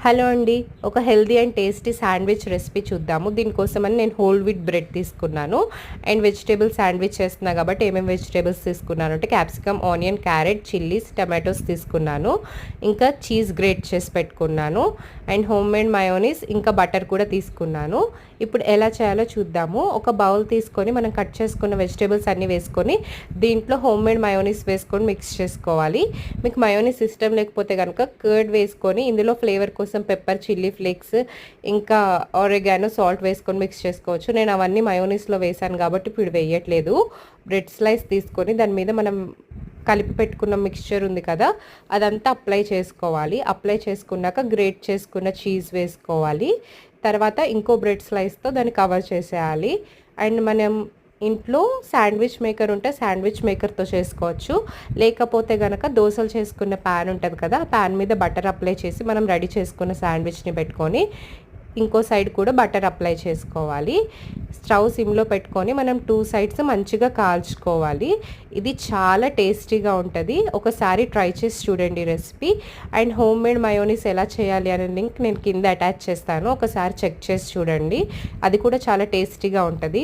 Hello అండి. ఒక healthy and tasty sandwich recipe చూద్దాము. దీనికోసమని నేను హోల్ వీట్ బ్రెడ్ తీసుకున్నాను. అండ్ వెజిటేబుల్ శాండ్విచ్ చేస్తున్నా కాబట్టి ఏమేమి వెజిటేబుల్స్ తీసుకున్నాను అంటే capsicum, onion, carrot, chillies, tomatoes తీసుకున్నాను. ఇంకా చీజ్ గ్రేట్ చేసి పెట్టుకున్నాను. అండ్ హోమ్ మేడ్ మయోనీస్ ఇంకా బటర్ కూడా తీసుకున్నాను. ఇప్పుడు ఎలా చేయాలో చూద్దాము. ఒక బౌల్ తీసుకొని మనం కట్ చేసుకున్న వెజిటేబుల్స్ అన్నీ వేసుకొని దీంట్లో హోమ్ మేడ్ మయోనీస్ వేసుకొని మిక్స్ చేసుకోవాలి. మీకు మయోనీస్ ఇష్టం లేకపోతే కనుక కర్డ్ వేసుకొని ఇందులో ఫ్లేవర్ కోసం పెప్పర్, చిల్లీ ఫ్లేక్స్, ఇంకా ఆరెగానో, సాల్ట్ వేసుకొని మిక్స్ చేసుకోవచ్చు. నేను అవన్నీ మయోనీస్లో వేసాను కాబట్టి ఇప్పుడు వేయట్లేదు. బ్రెడ్ స్లైస్ తీసుకొని దాని మీద మనం కలిపి పెట్టుకున్న మిక్స్చర్ ఉంది కదా, అదంతా అప్లై చేసుకోవాలి. అప్లై చేసుకున్నాక గ్రేట్ చేసుకున్న చీజ్ వేసుకోవాలి. తర్వాత ఇంకో బ్రెడ్ స్లైస్తో దాన్ని కవర్ చేసేయాలి. అండ్ మనం ఇంట్లో శాండ్విచ్ మేకర్ ఉంటే శాండ్విచ్ మేకర్తో చేసుకోవచ్చు. లేకపోతే కనుక దోశలు చేసుకున్న ప్యాన్ ఉంటుంది కదా, ఆ ప్యాన్ మీద బటర్ అప్లై చేసి మనం రెడీ చేసుకున్న శాండ్విచ్ని పెట్టుకొని ఇంకో సైడ్ కూడా బటర్ అప్లై చేసుకోవాలి. స్టవ్ సిమ్లో పెట్టుకొని మనం 2 సైడ్స్ మంచిగా కాల్చుకోవాలి. ఇది చాలా టేస్టీగా ఉంటుంది. ఒకసారి ట్రై చేసి చూడండి recipe. And home made mayonnaise ఎలా చేయాలి అనే లింక్ నేను కింద అటాచ్ చేస్తాను. ఒకసారి చెక్ చేసి చూడండి. అది కూడా చాలా టేస్టీగా ఉంటుంది.